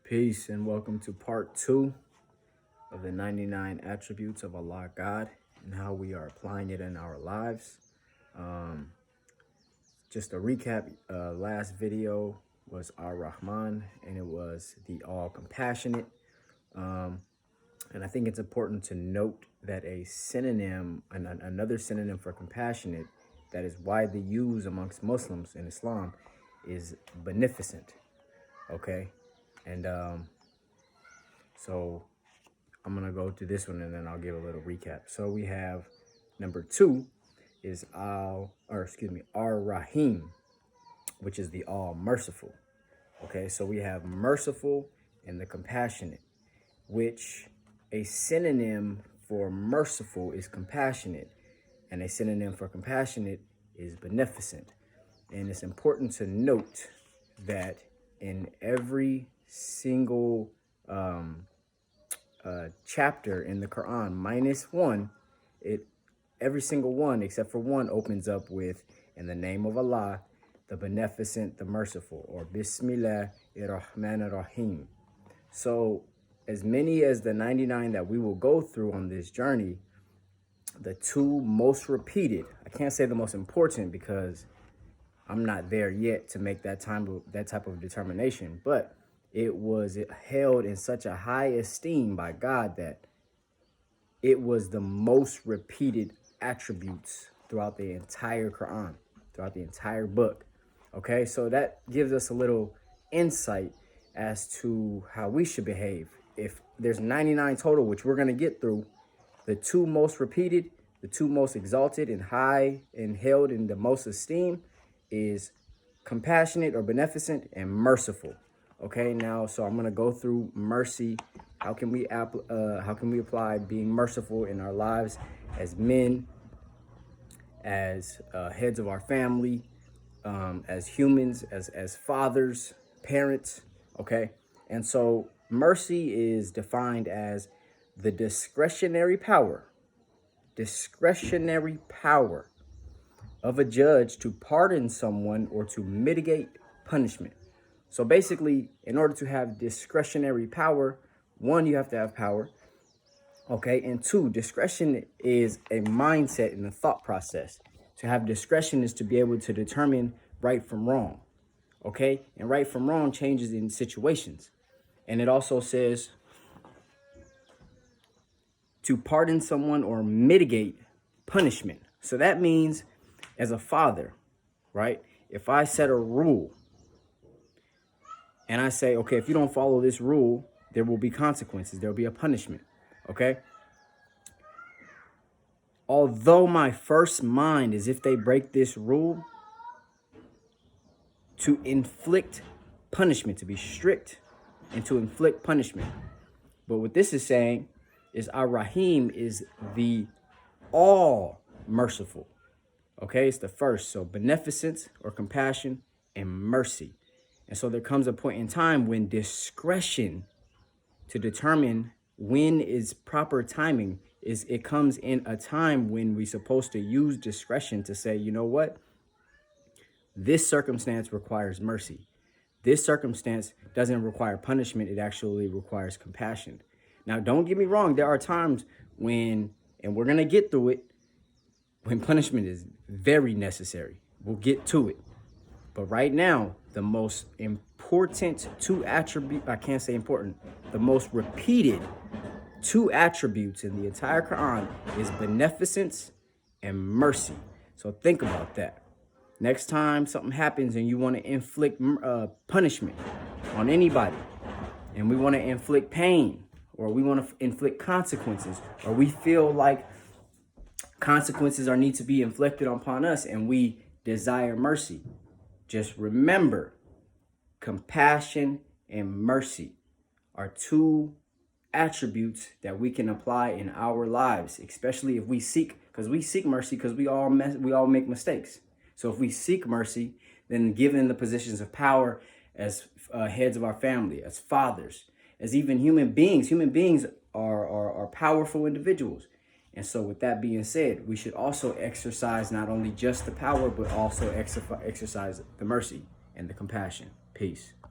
Peace and welcome to part 2 of the 99 attributes of Allah God and how we are applying it in our lives. Just a recap, last video was Ar-Rahman and it was the all compassionate. And I think it's important to note that a synonym, another synonym for compassionate that is widely used amongst Muslims in Islam is beneficent. Okay. And so I'm going to go to this one and then I'll give a little recap. So we have number 2 is Ar-Rahim, which is the All Merciful. Okay, so we have merciful and the compassionate, which a synonym for merciful is compassionate, and a synonym for compassionate is beneficent. And it's important to note that in every single chapter in the Quran, minus one, every single one except for one opens up with, in the name of Allah, the beneficent, the merciful, or Bismillah Ar-Rahman Ar-Rahim. So as many as the 99 that we will go through on this journey, the two most repeated, I can't say the most important because I'm not there yet to make that type of determination, but it was held in such a high esteem by God that it was the most repeated attributes throughout the entire Quran, throughout the entire book. Okay, so that gives us a little insight as to how we should behave. If there's 99 total, which we're going to get through, the two most repeated, the two most exalted and high and held in the most esteem is compassionate or beneficent and merciful. Okay, now, so I'm going to go through mercy. How can we apply being merciful in our lives as men, as heads of our family, as humans, as fathers, parents, okay? And so mercy is defined as the discretionary power of a judge to pardon someone or to mitigate punishment. So basically, in order to have discretionary power, 1, you have to have power, okay? And 2, discretion is a mindset and a thought process. To have discretion is to be able to determine right from wrong, okay? And right from wrong changes in situations. And it also says to pardon someone or mitigate punishment. So that means as a father, right? If I set a rule and I say, okay, if you don't follow this rule, there will be consequences. There will be a punishment, okay? Although my first mind is, if they break this rule, to inflict punishment, to be strict and to inflict punishment. But what this is saying is Ar-Rahim is the all merciful. Okay, it's the first. So beneficence or compassion and mercy. And so there comes a point in time when discretion to determine when is proper timing it comes in a time when we're supposed to use discretion to say, you know what? This circumstance requires mercy. This circumstance doesn't require punishment. It actually requires compassion. Now, don't get me wrong. There are times when, and we're going to get through it, when punishment is very necessary. We'll get to it. But right now, the most important two attributes, I can't say important, the most repeated two attributes in the entire Quran is beneficence and mercy. So think about that. Next time something happens and you want to inflict punishment on anybody, and we want to inflict pain, or we want to inflict consequences, or we feel like consequences need to be inflicted upon us and we desire mercy, just remember, compassion and mercy are two attributes that we can apply in our lives, especially if we seek, because we seek mercy because we all make mistakes. So if we seek mercy, then given the positions of power as heads of our family, as fathers, as even human beings are powerful individuals. And so with that being said, we should also exercise not only just the power, but also exercise the mercy and the compassion. Peace.